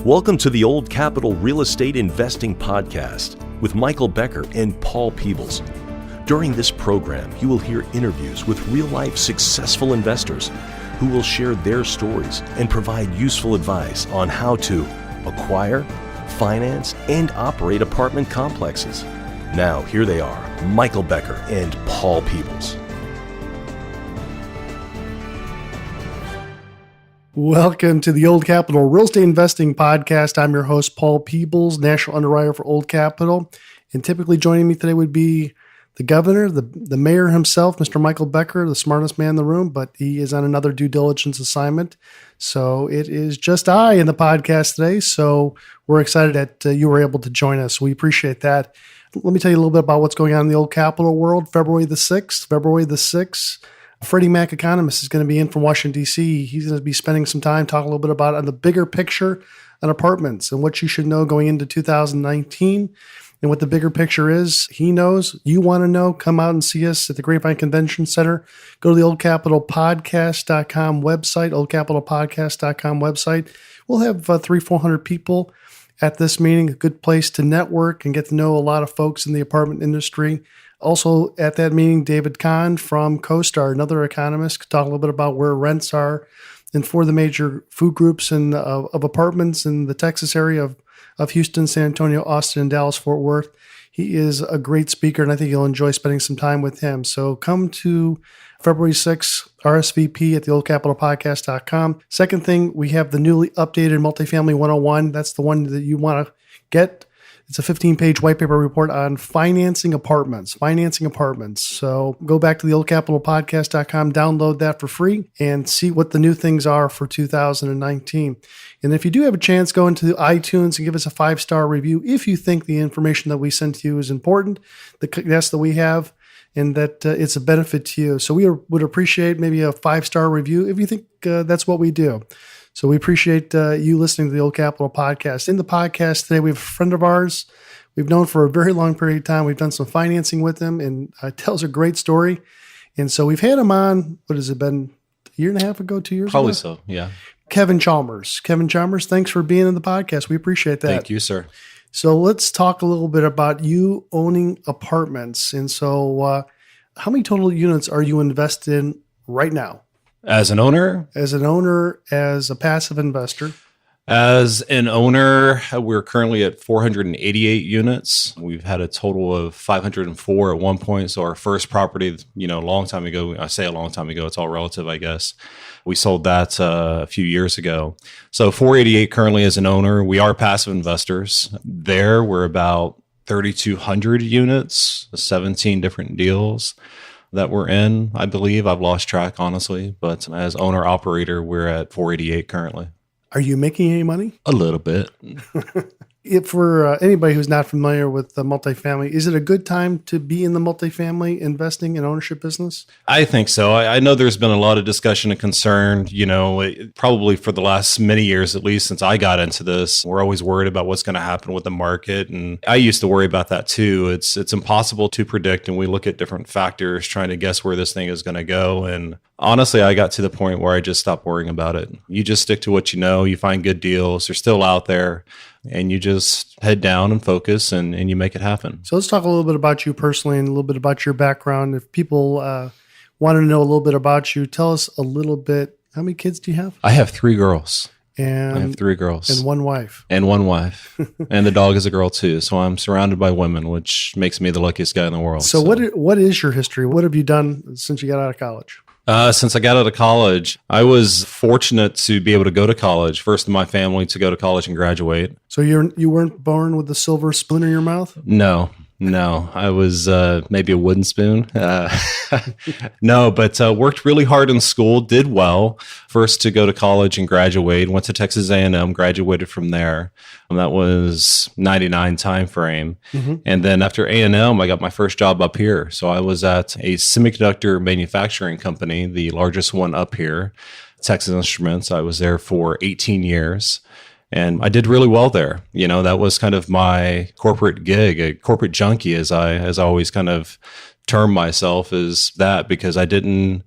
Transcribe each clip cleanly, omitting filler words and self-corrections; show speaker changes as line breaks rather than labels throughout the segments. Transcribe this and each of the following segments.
Welcome to the Old Capital Real Estate Investing Podcast with Michael Becker and Paul Peebles. During this program, you will hear interviews with real-life successful investors who will share their stories and provide useful advice on how to acquire, finance, and operate apartment complexes. Now, here they are, Michael Becker and Paul Peebles.
Welcome to the Old Capital Real Estate Investing Podcast. I'm your host, Paul Peebles, National Underwriter for Old Capital. And typically joining me today would be the governor, the mayor himself, Mr. Michael Becker, the smartest man in the room, but he is on another due diligence assignment. So it is just I in the podcast today. So we're excited that you were able to join us. We appreciate that. Let me tell you a little bit about what's going on in the Old Capital world. February the 6th, Freddie Mac economist is going to be in from Washington, D.C. He's going to be spending some time talking a little bit about on the bigger picture on apartments and what you should know going into 2019. And what the bigger picture is, he knows, you want to know, come out and see us at the Grapevine Convention Center. Go to the oldcapitalpodcast.com website, oldcapitalpodcast.com website. We'll have 300-400 people at this meeting, a good place to network and get to know a lot of folks in the apartment industry. Also at that meeting, David Kahn from CoStar, another economist, could talk a little bit about where rents are and for the major food groups and of apartments in the Texas area of Houston, San Antonio, Austin, and Dallas, Fort Worth. He is a great speaker, and I think you'll enjoy spending some time with him. So come to February 6th, RSVP at the oldcapitalpodcast.com. Second thing, we have the newly updated Multifamily 101. That's the one that you want to get. It's a 15-page white paper report on financing apartments. So go back to the oldcapitalpodcast.com, download that for free, and see what the new things are for 2019. And if you do have a chance, go into iTunes and give us a 5-star review if you think the information that we sent to you is important, the guests that we have, and that it's a benefit to you. So we would appreciate maybe a 5-star review if you think that's what we do. So we appreciate you listening to the Old Capital Podcast. In the podcast today, we have a friend of ours we've known for a very long period of time. We've done some financing with him, and tells a great story. And so we've had him on, what has it been, a year and a half ago, 2 years ago?
Probably so, yeah.
Kevin Chalmers. Kevin Chalmers, thanks for being in the podcast. We appreciate that.
Thank you, sir.
So let's talk a little bit about you owning apartments. And so how many total units are you invested in right now?
As an owner?
As an owner, as a passive investor?
As an owner, we're currently at 488 units. We've had a total of 504 at one point. So our first property, a long time ago, I say a long time ago, it's all relative, I guess. We sold that a few years ago. So 488 currently as an owner. We are passive investors. There, we're about 3,200 units, 17 different deals that we're in, I believe. I've lost track, honestly. But as owner-operator, we're at 488 currently.
Are you making any money?
A little bit.
If for anybody who's not familiar with the multifamily, is it a good time to be in the multifamily investing and ownership business?
I think so. I know there's been a lot of discussion and concern, probably for the last many years, at least since I got into this. We're always worried about what's going to happen with the market. And I used to worry about that too. It's impossible to predict. And we look at different factors trying to guess where this thing is going to go. And honestly, I got to the point where I just stopped worrying about it. You just stick to what you know. You find good deals. They're still out there. And you just head down and focus and you make it happen.
So let's talk a little bit about you personally and a little bit about your background. If people want to know a little bit about you, tell us a little bit. How many kids do you have?
I have 3 girls.
And
I have 3 girls.
And 1 wife.
And 1 wife. And the dog is a girl too. So I'm surrounded by women, which makes me the luckiest guy in the world.
So what is your history? What have you done since you got out of college?
Since I got out of college, I was fortunate to be able to go to college, first in my family to go to college and graduate.
So you weren't born with a silver spoon in your mouth?
No, I was maybe a wooden spoon. No, but worked really hard in school, did well. First to go to college and graduate, went to Texas A&M, graduated from there. That was 99 time frame. Mm-hmm. And then after A&M, I got my first job up here. So I was at a semiconductor manufacturing company, the largest one up here, Texas Instruments. I was there for 18 years. And I did really well there. That was kind of my corporate gig, a corporate junkie, as I always kind of term myself as that, because I didn't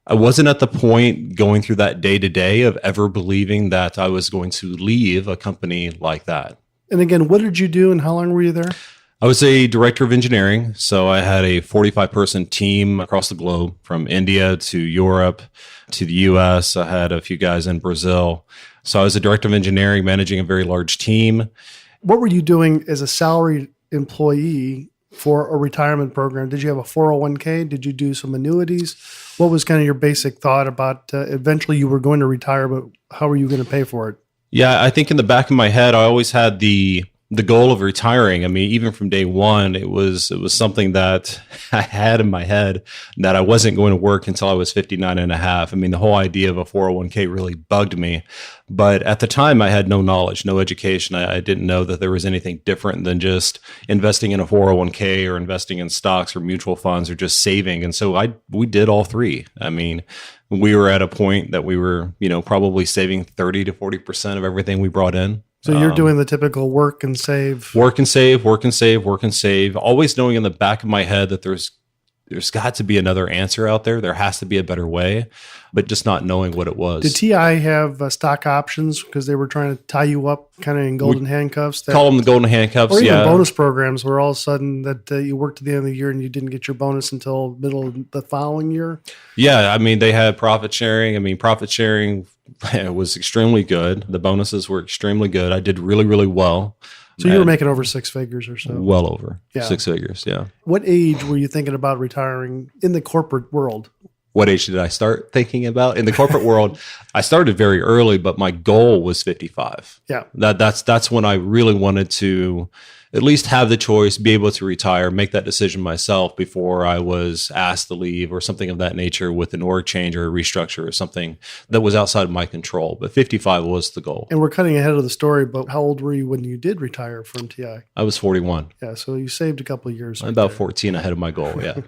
I wasn't at the point going through that day to day of ever believing that I was going to leave a company like that.
And again, what did you do and how long were you there?
I was a director of engineering. So I had a 45-person team across the globe, from India to Europe to the US. I had a few guys in Brazil. So I was a director of engineering, managing a very large team.
What were you doing as a salaried employee for a retirement program? Did you have a 401k? Did you do some annuities? What was kind of your basic thought about eventually you were going to retire, but how were you going to pay for it?
Yeah, I think in the back of my head, I always had the goal of retiring. I mean, even from day one, it was something that I had in my head that I wasn't going to work until I was 59 and a half. I mean, the whole idea of a 401k really bugged me. But at the time, I had no knowledge, no education. I didn't know that there was anything different than just investing in a 401k or investing in stocks or mutual funds or just saving. And so we did all three. I mean, we were at a point that we were, probably saving 30 to 40% of everything we brought in.
So you're doing the typical work and save.
Work and save, work and save, work and save. Always knowing in the back of my head that there's got to be another answer out there. There has to be a better way, but just not knowing what it was.
Did TI have stock options because they were trying to tie you up kind of in golden handcuffs?
Call them the golden handcuffs,
or even bonus programs where all of a sudden that you worked to the end of the year and you didn't get your bonus until middle of the following year?
Yeah, I mean, they had profit sharing. Profit sharing was extremely good. The bonuses were extremely good. I did really, really well.
So you were making over six figures or so?
Well over 6 figures, yeah.
What age were you thinking about retiring in the corporate world?
What age did I start thinking about? In the corporate world, I started very early, but my goal was 55.
Yeah.
That's when I really wanted to at least have the choice, be able to retire, make that decision myself before I was asked to leave or something of that nature with an org change or a restructure or something that was outside of my control. But 55 was the goal.
And we're cutting ahead of the story, but how old were you when you did retire from TI?
I was 41.
Yeah, so you saved a couple of years.
I'm about 14 ahead of my goal, yeah.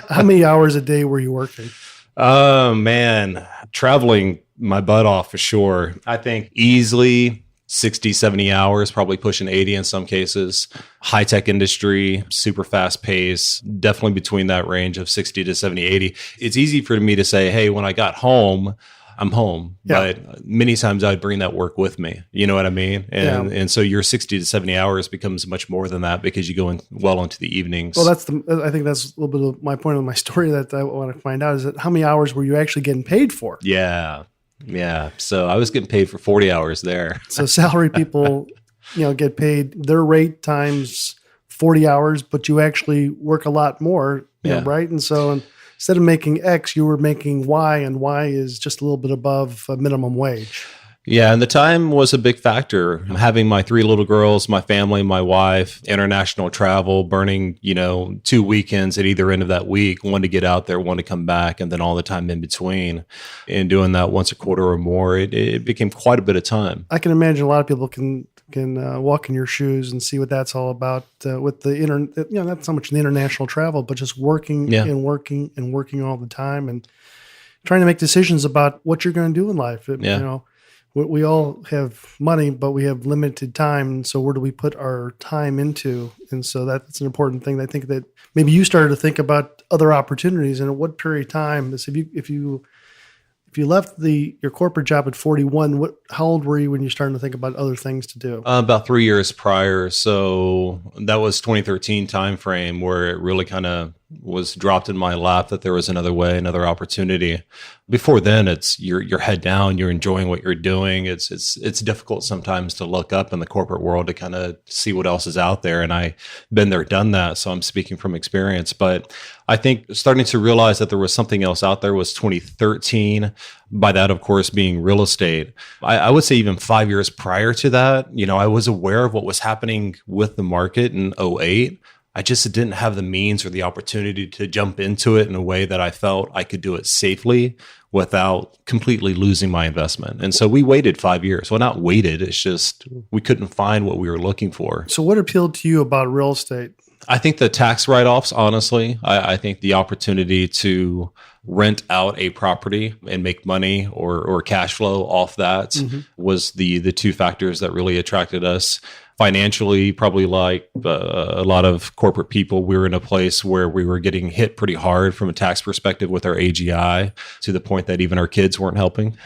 How many hours a day were you working?
Oh, man. Traveling my butt off for sure. I think easily 60, 70 hours, probably pushing 80 in some cases. High-tech industry, super fast pace, definitely between that range of 60 to 70, 80. It's easy for me to say, hey, when I got home, I'm home. Yeah. But many times I'd bring that work with me. You know what I mean? And so your 60 to 70 hours becomes much more than that because you go in well into the evenings.
Well, I think that's a little bit of my point of my story that I want to find out is that how many hours were you actually getting paid for?
Yeah. So I was getting paid for 40 hours there.
So salary people, get paid their rate times 40 hours, but you actually work a lot more, right? And so instead of making X, you were making Y, and Y is just a little bit above minimum wage.
Yeah, and the time was a big factor. Having my 3 little girls, my family, my wife, international travel, burning, 2 weekends at either end of that week, one to get out there, one to come back, and then all the time in between. And doing that once a quarter or more, it became quite a bit of time.
I can imagine a lot of people can walk in your shoes and see what that's all about with the not so much the international travel, but just working and working and working all the time and trying to make decisions about what you're going to do in life. We all have money, but we have limited time. So where do we put our time into? And so that's an important thing. I think that maybe you started to think about other opportunities and at what period of time. If you left your corporate job at 41, how old were you when you started to think about other things to do?
About 3 years prior. So that was 2013 timeframe where it really kind of was dropped in my lap that there was another way, another opportunity. Before then, it's your head down, you're enjoying what you're doing. It's difficult sometimes to look up in the corporate world to kind of see what else is out there. And I've been there, done that. So I'm speaking from experience. But I think starting to realize that there was something else out there was 2013. By that, of course, being real estate. I would say even 5 years prior to that, I was aware of what was happening with the market in 2008. I just didn't have the means or the opportunity to jump into it in a way that I felt I could do it safely without completely losing my investment. And so we waited 5 years. Well, not waited. It's just we couldn't find what we were looking for.
So what appealed to you about real estate?
I think the tax write-offs, honestly, I think the opportunity to rent out a property and make money or cash flow off that was the two factors that really attracted us. Financially, probably like a lot of corporate people, we were in a place where we were getting hit pretty hard from a tax perspective with our AGI, to the point that even our kids weren't helping.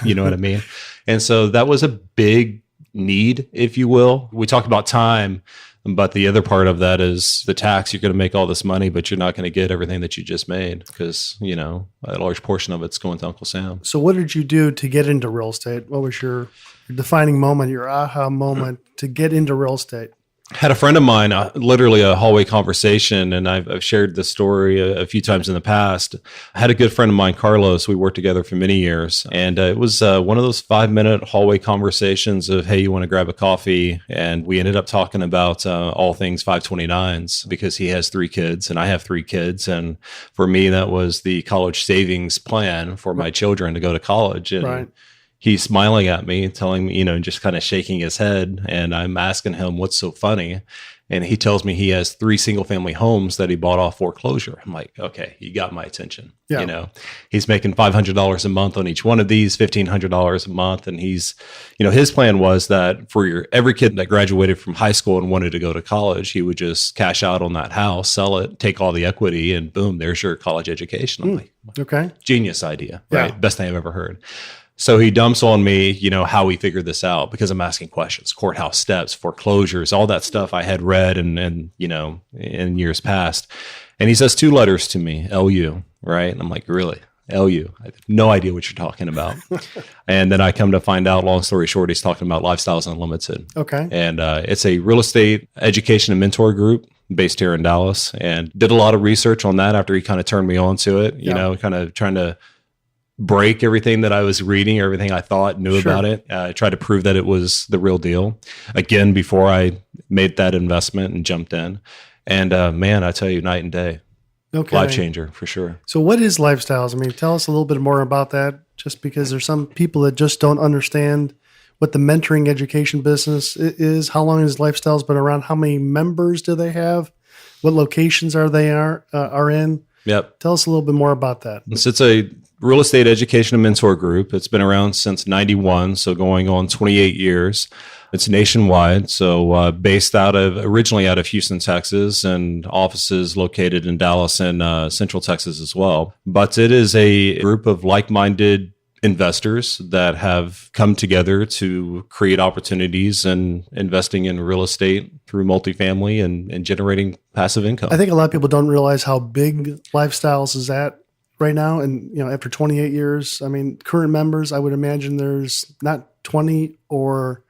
You know what I mean? And so that was a big need, if you will. We talked about time, but the other part of that is the tax. You're going to make all this money, but you're not going to get everything that you just made, because, you know, a large portion of it's going to Uncle Sam.
So what did you do to get into real estate? What was your defining moment, your aha moment to get into real estate?
Had a friend of mine, literally a hallway conversation, and I've shared this story a few times in the past. I had a good friend of mine, Carlos. We worked together for many years, and it was one of those 5-minute hallway conversations of, hey, you want to grab a coffee? And we ended up talking about all things 529s, because he has 3 kids and I have 3 kids. And for me, that was the college savings plan for my children to go to college. And
right.
He's smiling at me, telling me, you know, just kind of shaking his head. And I'm asking him, what's so funny? And he tells me he has 3 single family homes that he bought off foreclosure. I'm like, okay, you got my attention.
Yeah.
You know, he's making $500 a month on each one of these, $1,500 a month. And he's, you know, his plan was that for every kid that graduated from high school and wanted to go to college, he would just cash out on that house, sell it, take all the equity, and boom, there's your college education. I'm like,
okay,
genius idea, right?
Yeah.
Best thing I've ever heard. So he dumps on me, you know, how he figured this out, because I'm asking questions, courthouse steps, foreclosures, all that stuff I had read and you know, in years past. And he says 2 letters to me, LU, right? And I'm like, really? LU? I have no idea what you're talking about. And then I come to find out, long story short, he's talking about Lifestyles Unlimited.
Okay.
And it's a real estate education and mentor group based here in Dallas, and did a lot of research on that after he kind of turned me on to it, you know, kind of trying to break everything that I was reading, everything I thought knew about it. Try to prove that it was the real deal. Again, before I made that investment and jumped in. And man, I tell you, night and day.
Okay.
Life changer for sure.
So what is Lifestyles? I mean, tell us a little bit more about that, just because there's some people that just don't understand what the mentoring education business is. How long has Lifestyles been around? How many members do they have? What locations are they are in?
Yep.
Tell us a little bit more about that.
It's a real estate education and mentor group. It's been around since 91, so going on 28 years. It's nationwide, so based originally out of Houston, Texas, and offices located in Dallas and Central Texas as well. But it is a group of like-minded investors that have come together to create opportunities and investing in real estate through multifamily and generating passive income.
I think a lot of people don't realize how big Lifestyles is at right now. And, you know, after 28 years, I mean, current members, I would imagine there's not 20 or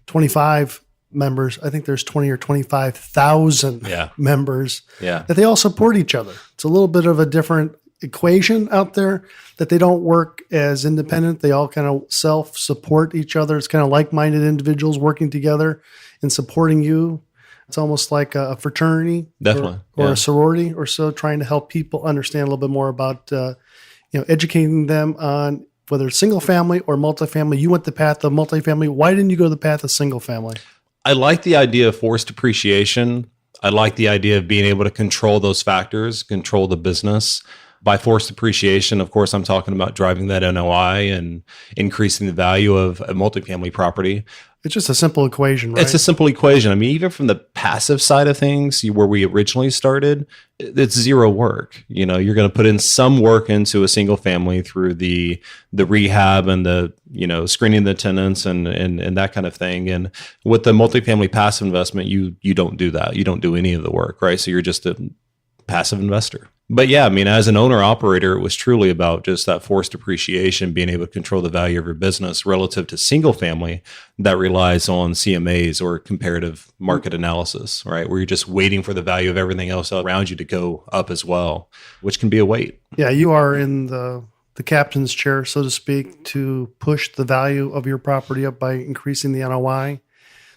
25 members. I think there's 20 or 25,000 members that they all support each other. It's a little bit of a different equation out there, that they don't work as independent. They all kind of self-support each other. It's kind of like-minded individuals working together and supporting you. It's almost like a fraternity,
definitely,
or a sorority or so, trying to help people understand a little bit more about, you know, educating them on whether it's single family or multifamily. You went the path of multifamily. Why didn't you go the path of single family?
I like the idea of forced appreciation. I like the idea of being able to control those factors, control the business. By forced appreciation, of course, I'm talking about driving that NOI and increasing the value of a multifamily property.
It's just a simple equation, right?
It's a simple equation. I mean, even from the passive side of things, where we originally started, it's zero work. You know, you're going to put in some work into a single family through the rehab and the, you know, screening the tenants and that kind of thing. And with the multifamily passive investment, you don't do that. You don't do any of the work, right? So you're just a passive investor. But yeah, I mean, as an owner operator, it was truly about just that forced appreciation, being able to control the value of your business relative to single family that relies on CMAs or comparative market analysis, right? Where you're just waiting for the value of everything else around you to go up as well, which can be a wait.
Yeah, you are in the captain's chair, so to speak, to push the value of your property up by increasing the NOI.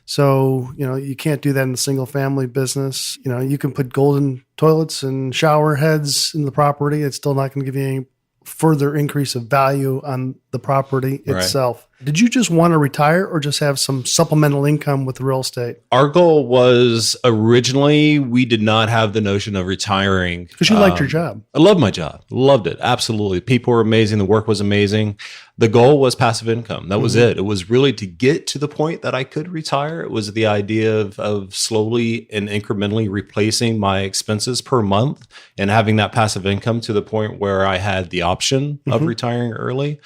So, you know, you can't do that in the single family business. You know, you can put golden toilets and shower heads in the property. It's still not going to give you any further increase of value on the property itself. Did you just want to retire or just have some supplemental income with the real estate?
Our goal was originally, we did not have the notion of retiring.
Because you liked your job.
I loved my job. Loved it. Absolutely. People were amazing. The work was amazing. The goal was passive income. That was it. It was really to get to the point that I could retire. It was the idea of slowly and incrementally replacing my expenses per month and having that passive income to the point where I had the option of retiring early.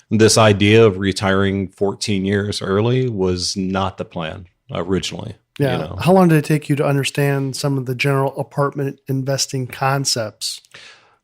This idea of retiring 14 years early was not the plan originally.
Yeah.
You know?
How long did it take you to understand some of the general apartment investing concepts?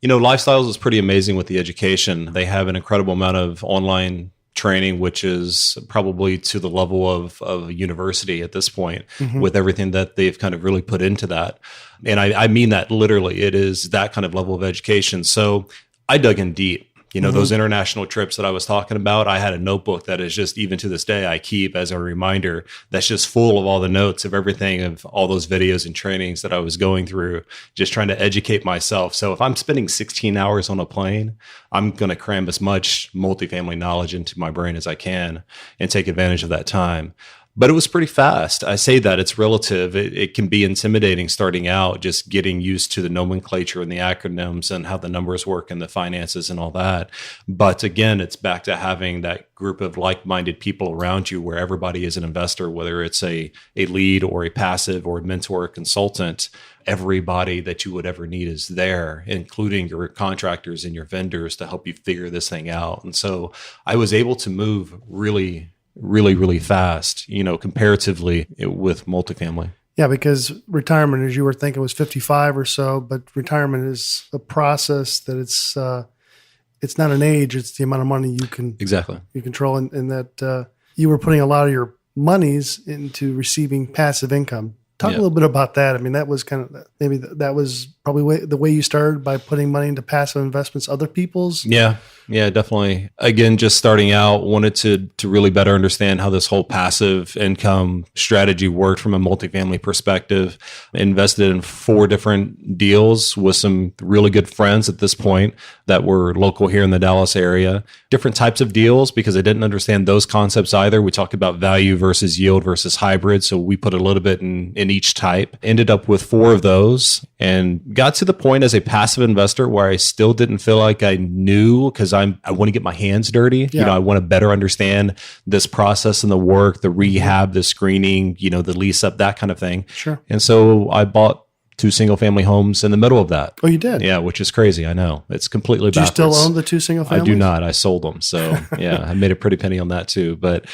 You know, Lifestyles is pretty amazing with the education. They have an incredible amount of online training, which is probably to the level of a university at this point with everything that they've kind of really put into that. And I mean that literally. It is that kind of level of education. So I dug in deep. You know, those international trips that I was talking about, I had a notebook that is just, even to this day, I keep as a reminder that's just full of all the notes of everything, of all those videos and trainings that I was going through, just trying to educate myself. So if I'm spending 16 hours on a plane, I'm going to cram as much multifamily knowledge into my brain as I can and take advantage of that time. But it was pretty fast. I say that it's relative. It can be intimidating starting out, just getting used to the nomenclature and the acronyms and how the numbers work and the finances and all that. But again, it's back to having that group of like-minded people around you where everybody is an investor, whether it's a lead or a passive or a mentor or consultant. Everybody that you would ever need is there, including your contractors and your vendors to help you figure this thing out. And so I was able to move really fast, you know, comparatively with multifamily.
Yeah, because retirement, as you were thinking, was 55 or so, but retirement is a process that it's not an age, it's the amount of money you can you control, and that you were putting a lot of your monies into receiving passive income. Talk a little bit about that. I mean, that was kind of, maybe that was probably the way you started, by putting money into passive investments, other people's.
Yeah, definitely. Again, just starting out, wanted to really better understand how this whole passive income strategy worked from a multifamily perspective. Invested in 4 different deals with some really good friends at this point that were local here in the Dallas area. Different types of deals, because I didn't understand those concepts either. We talked about value versus yield versus hybrid. So we put a little bit in each type. Ended up with 4 of those and got to the point as a passive investor where I still didn't feel like I knew, because I want to get my hands dirty. You know, I want to better understand this process and the work, the rehab, the screening, you know, the lease up, that kind of thing.
Sure.
And so I bought 2 single family homes in the middle of that.
Oh, you did?
Yeah, which is crazy. I know. It's completely
Do you
backwards.
still own the 2 single families?
I do not. I sold them. So yeah, I made a pretty penny on that too. But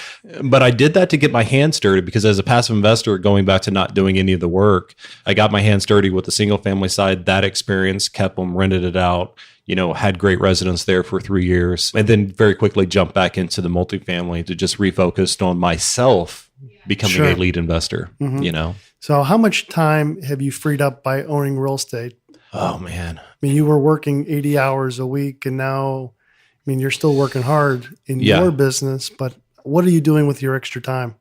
I did that to get my hands dirty, because as a passive investor, going back to not doing any of the work, I got my hands dirty with the single family side. That experience, kept them, rented it out, you know, had great residents there for 3 years, and then very quickly jumped back into the multifamily to just refocus on myself becoming a lead investor, you know.
So how much time have you freed up by owning real estate?
Oh, man.
I mean, you were working 80 hours a week, and now, I mean, you're still working hard in your business, but what are you doing with your extra time?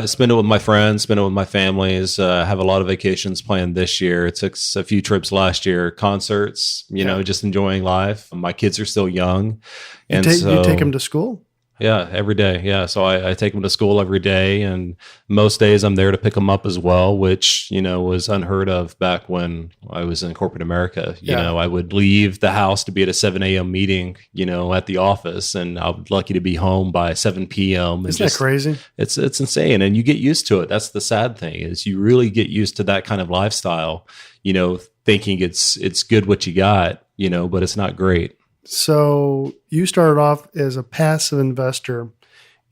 Spend it with my friends, spend it with my families, have a lot of vacations planned this year. Took a few trips last year, concerts, you know, just enjoying life. My kids are still young. And
you take them to school?
Yeah, every day. Yeah. So I take them to school every day, and most days I'm there to pick them up as well, which, you know, was unheard of back when I was in corporate America. You know, I would leave the house to be at a 7 a.m. meeting, you know, at the office, and I was lucky to be home by 7 p.m.
Isn't that crazy?
It's insane. And you get used to it. That's the sad thing, is you really get used to that kind of lifestyle, you know, thinking it's good what you got, you know, but it's not great.
So you started off as a passive investor,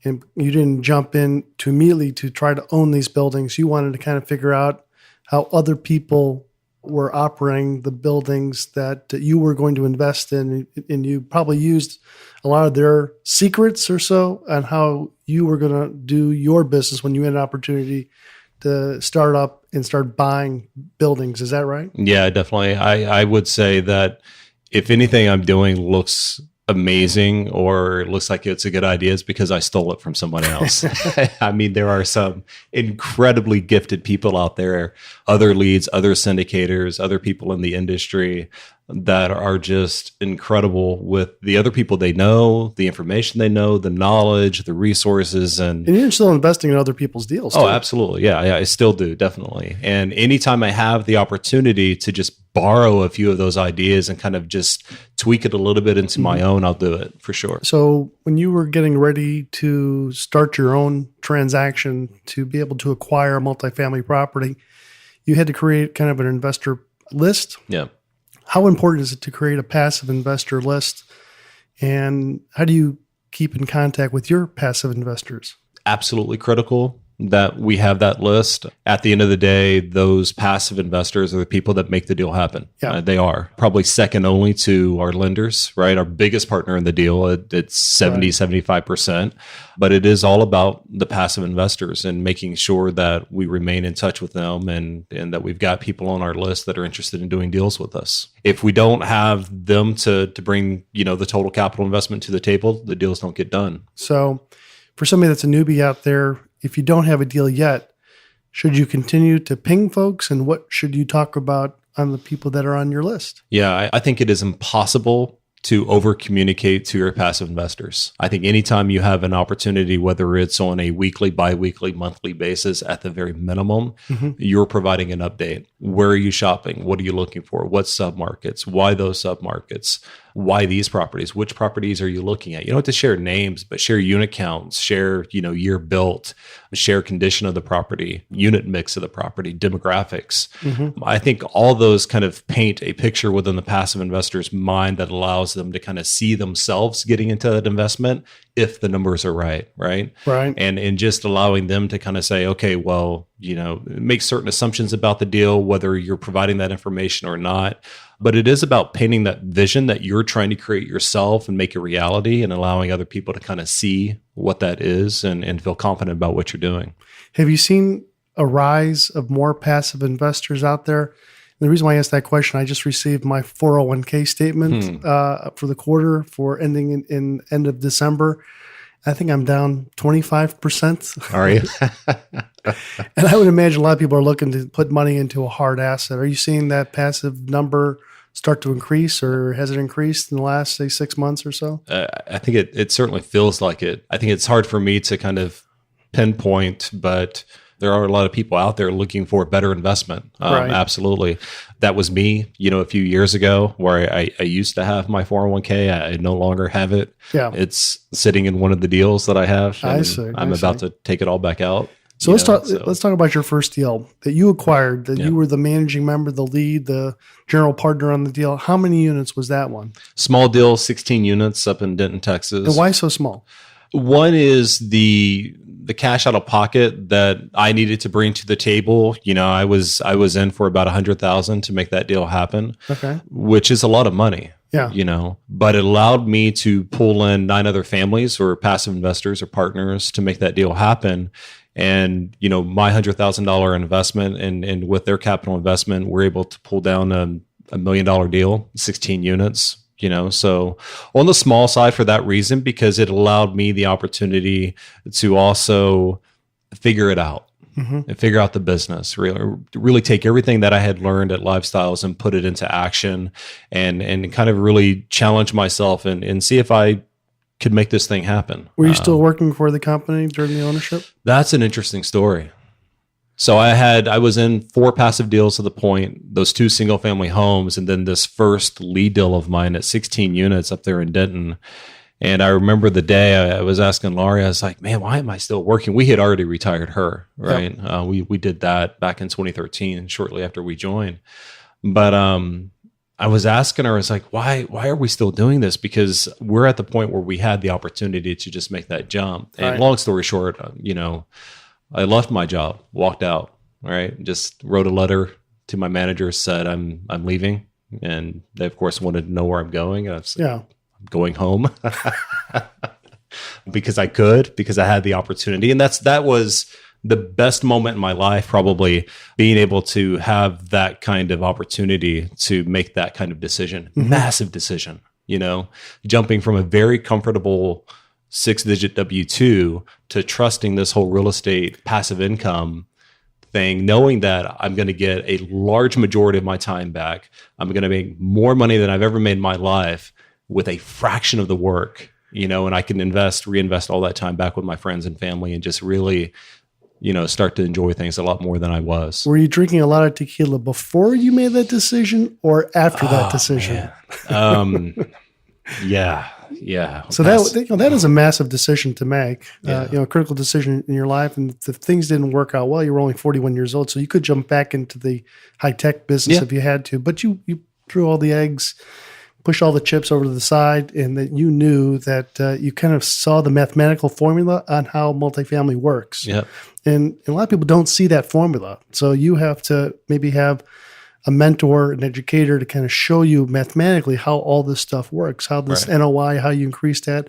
and you didn't jump in to immediately to try to own these buildings. You wanted to kind of figure out how other people were operating the buildings that you were going to invest in, and you probably used a lot of their secrets or so on how you were going to do your business when you had an opportunity to start up and start buying buildings. Is that right?
Yeah, definitely. I would say that if anything I'm doing looks amazing or it looks like it's a good idea, it's because I stole it from someone else. I mean, there are some incredibly gifted people out there, other leads, other syndicators, other people in the industry that are just incredible with the other people they know, the information they know, the knowledge, the resources. And
you're still investing in other people's deals too.
Oh, absolutely. Yeah, I still do, definitely. And anytime I have the opportunity to just borrow a few of those ideas and kind of just tweak it a little bit into my own, I'll do it for sure.
So when you were getting ready to start your own transaction to be able to acquire multifamily property, you had to create kind of an investor list.
Yeah.
How important is it to create a passive investor list? And how do you keep in contact with your passive investors?
Absolutely critical that we have that list. At the end of the day, those passive investors are the people that make the deal happen.
Yeah.
They are probably second only to our lenders, right? Our biggest partner in the deal, it's 70, 75%. But it is all about the passive investors and making sure that we remain in touch with them and that we've got people on our list that are interested in doing deals with us. If we don't have them to bring, the total capital investment to the table, the deals don't get done.
So for somebody that's a newbie out there, if you don't have a deal yet, should you continue to ping folks, and what should you talk about on the people that are on your list?
Yeah, I think it is impossible to over communicate to your passive investors. I think anytime you have an opportunity, whether it's on a weekly, biweekly, monthly basis, at the very minimum, you're providing an update. Where are you shopping? What are you looking for? What submarkets? Why those submarkets? Why these properties? Which properties are you looking at? You don't have to share names, but share unit counts, share, year built, share condition of the property, unit mix of the property, demographics. I think all those kind of paint a picture within the passive investor's mind that allows them to kind of see themselves getting into that investment if the numbers are right.
Right.
And just allowing them to kind of say, okay, well, make certain assumptions about the deal, whether you're providing that information or not. But it is about painting that vision that you're trying to create yourself and make a reality, and allowing other people to kind of see what that is and feel confident about what you're doing.
Have you seen a rise of more passive investors out there? And the reason why I asked that question, I just received my 401k statement for the quarter for ending in end of December. I think I'm down 25%.
Are you?
And I would imagine a lot of people are looking to put money into a hard asset. Are you seeing that passive number start to increase, or has it increased in the last, say, 6 months or so?
I think it certainly feels like it. I think it's hard for me to kind of pinpoint, but there are a lot of people out there looking for better investment.
Right.
Absolutely. That was me, a few years ago, where I used to have my 401k. I no longer have it.
Yeah.
It's sitting in one of the deals that I have.
I see.
I'm about to take it all back out.
So let's talk about your first deal that you acquired, that you were the managing member, the lead, the general partner on the deal. How many units was that one?
Small deal, 16 units up in Denton, Texas.
And why so small?
One is the cash out of pocket that I needed to bring to the table. I was in for about $100,000 to make that deal happen.
Okay.
Which is a lot of money.
Yeah.
But it allowed me to pull in 9 other families or passive investors or partners to make that deal happen. And, my $100,000 investment and with their capital investment, we're able to pull down a $1 million deal, 16 units. So on the small side for that reason, because it allowed me the opportunity to also figure it out and figure out the business, really take everything that I had learned at Lifestyles and put it into action and kind of really challenge myself and see if I could make this thing happen.
Were you still working for the company during the ownership?
That's an interesting story. So I was in 4 passive deals to the point, those 2 single family homes, and then this first lead deal of mine at 16 units up there in Denton. And I remember the day I was asking Laurie, I was like, man, why am I still working? We had already retired her, right? Yep. We did that back in 2013, shortly after we joined. But I was asking her, I was like, why are we still doing this? Because we're at the point where we had the opportunity to just make that jump. And long story short, I left my job, walked out, right? Just wrote a letter to my manager, said I'm leaving. And they, of course, wanted to know where I'm going. And I was like, I'm going home because I had the opportunity. And that was the best moment in my life, probably being able to have that kind of opportunity to make that kind of decision, massive decision, jumping from a very comfortable 6-digit W-2 to trusting this whole real estate passive income thing, knowing that I'm going to get a large majority of my time back. I'm going to make more money than I've ever made in my life with a fraction of the work, and I can reinvest all that time back with my friends and family and just really, start to enjoy things a lot more than I was.
Were you drinking a lot of tequila before you made that decision or after that decision?
Yeah.
So that is a massive decision to make, a critical decision in your life. And if things didn't work out well, you were only 41 years old. So you could jump back into the high tech business if you had to, but you threw all the eggs, pushed all the chips over to the side, and that you knew that you kind of saw the mathematical formula on how multifamily works.
Yeah.
And a lot of people don't see that formula. So you have to maybe have a mentor, an educator to kind of show you mathematically how all this stuff works, how this NOI, how you increase the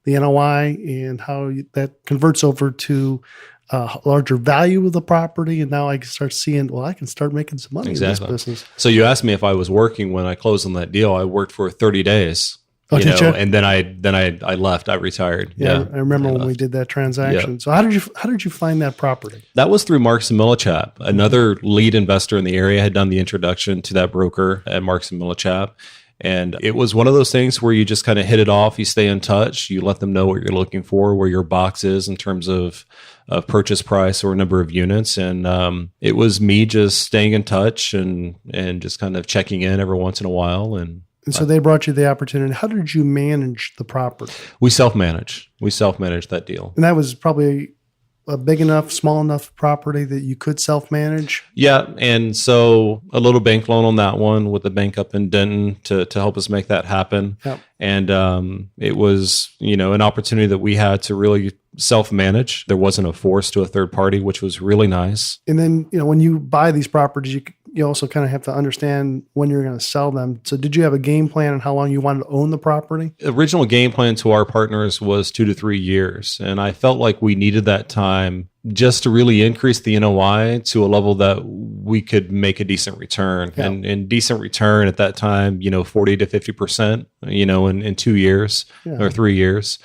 NOI, and how that converts over to a larger value of the property. And now I can start seeing, I can start making some money in this business.
So you asked me if I was working when I closed on that deal. I worked for 30 days.
Oh, did you?
And then I left. I retired.
Yeah, I remember when we did that transaction. Yeah. So how did you find that property?
That was through Marks and Millichap. Another lead investor in the area had done the introduction to that broker at Marks and Millichap. And it was one of those things where you just kind of hit it off. You stay in touch. You let them know what you're looking for, where your box is in terms of purchase price or number of units. And it was me just staying in touch and just kind of checking in every once in a while. And
so they brought you the opportunity. How did you manage the property?
We self-managed. We self-managed that deal.
And that was probably a big enough, small enough property that you could self-manage?
Yeah. And so a little bank loan on that one with the bank up in Denton to help us make that happen.
Yep.
And it was, an opportunity that we had to really self-manage. There wasn't a force to a third party, which was really nice.
And then, when you buy these properties, you also kind of have to understand when you're going to sell them. So did you have a game plan on how long you wanted to own the property?
The original game plan to our partners was 2 to 3 years. And I felt like we needed that time just to really increase the NOI to a level that we could make a decent return. Yeah. And decent return at that time, 40 to 50%, in 2 years or 3 years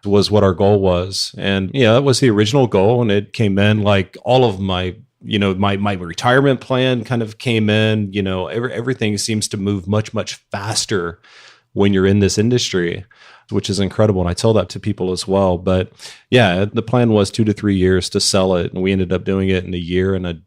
was what our goal was. And that was the original goal. And it came in like all of my my retirement plan kind of came in, everything seems to move much, much faster when you're in this industry, which is incredible. And I tell that to people as well. But the plan was 2 to 3 years to sell it. And we ended up doing it in a year and a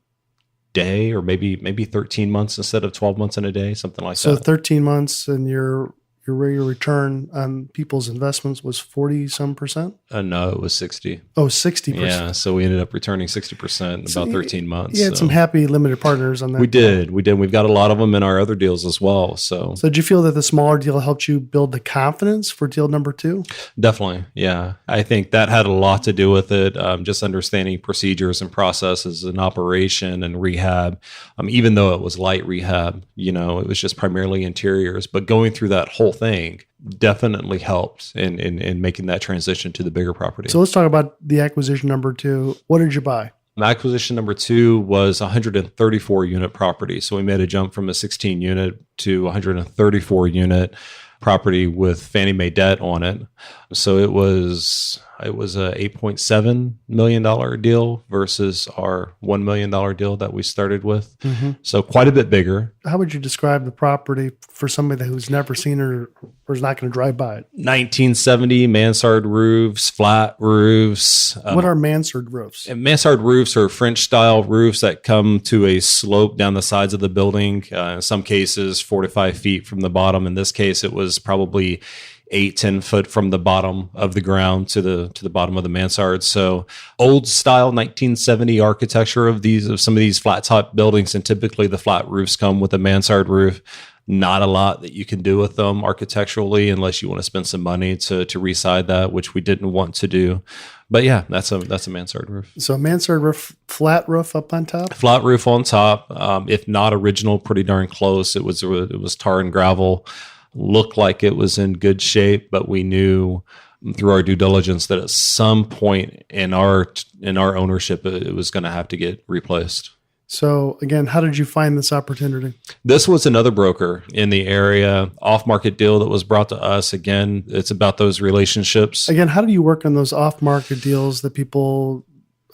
day, or maybe 13 months instead of 12 months and a day, something like that.
So 13 months and your regular return on people's investments was 40 some percent?
No, it was 60.
Oh, 60%.
Yeah. So we ended up returning 60% in about 13 months.
You had some happy limited partners on that.
We did. We've got a lot of them in our other deals as well. So
did you feel that the smaller deal helped you build the confidence for deal number 2?
Definitely. Yeah. I think that had a lot to do with it. Just understanding procedures and processes and operation and rehab. Even though it was light rehab, it was just primarily interiors, but going through that whole thing definitely helped in making that transition to the bigger property.
So let's talk about the acquisition number 2. What did you buy?
Acquisition number 2 was 134 unit property. So we made a jump from a 16 unit to 134 unit property with Fannie Mae debt on it. So it was a $8.7 million deal versus our $1 million deal that we started with. Mm-hmm. So quite a bit bigger.
How would you describe the property for somebody who's never seen it or is not going to drive by it?
1970 mansard roofs, flat roofs.
What are mansard roofs?
Mansard roofs are French style roofs that come to a slope down the sides of the building. In some cases, 4 to 5 feet from the bottom. In this case, it was probably 8-10 foot from the bottom of the ground to the bottom of the mansard. So old style 1970 architecture of some of these flat top buildings, and typically the flat roofs come with a mansard roof. Not a lot that you can do with them architecturally unless you want to spend some money to reside that, which we didn't want to do. But that's a mansard roof.
So mansard roof, flat roof up on top?
Flat roof on top. If not original, pretty darn close. It was tar and gravel. Looked like it was in good shape, but we knew through our due diligence that at some point in our ownership, it was going to have to get replaced.
So again, how did you find this opportunity?
This was another broker in the area, off-market deal that was brought to us. Again, it's about those relationships.
Again, how do you work on those off-market deals that people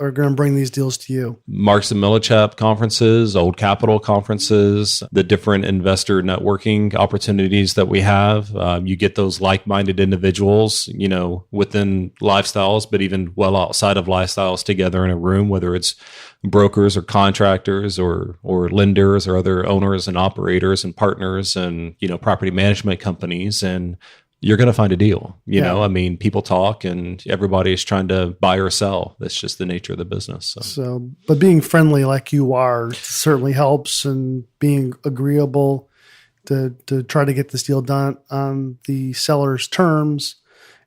are going to bring these deals to you?
Marks and Millichap conferences, Old Capital conferences, the different investor networking opportunities that we have. You get those like-minded individuals, within lifestyles, but even well outside of lifestyles together in a room, whether it's brokers or contractors or lenders or other owners and operators and partners and, property management companies. And you're going to find a deal. People talk and everybody is trying to buy or sell. That's just the nature of the business.
So, but being friendly like you are certainly helps, and being agreeable to try to get this deal done on the seller's terms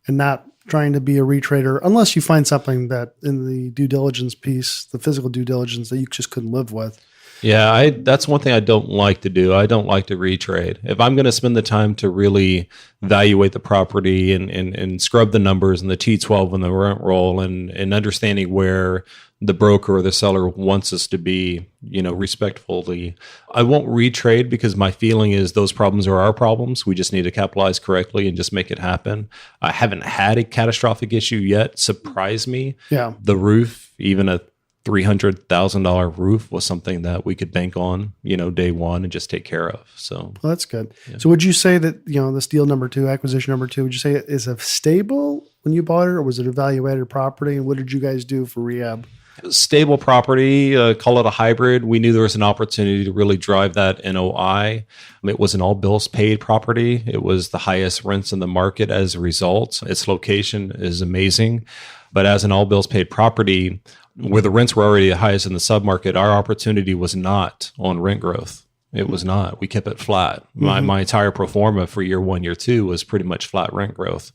and not trying to be a retrader unless you find something that in the due diligence piece, the physical due diligence, that you just couldn't live with.
Yeah, that's one thing I don't like to do. I don't like to retrade. If I'm going to spend the time to really evaluate the property and scrub the numbers and the T12 and the rent roll and understanding where the broker or the seller wants us to be, respectfully, I won't retrade, because my feeling is those problems are our problems. We just need to capitalize correctly and just make it happen. I haven't had a catastrophic issue yet. Surprise me.
Yeah.
The roof, even a $300,000 roof, was something that we could bank on, day one and just take care of. So
well, that's good. Yeah. So would you say that, this deal number 2, acquisition number 2, would you say it is a stable when you bought it, or was it a evaluated property? And what did you guys do for rehab?
Stable property, call it a hybrid. We knew there was an opportunity to really drive that NOI. It was an all bills paid property. It was the highest rents in the market as a result. Its location is amazing. But as an all bills paid property, where the rents were already the highest in the submarket, our opportunity was not on rent growth. It was not. We kept it flat. My entire pro forma for year 1, year 2 was pretty much flat rent growth,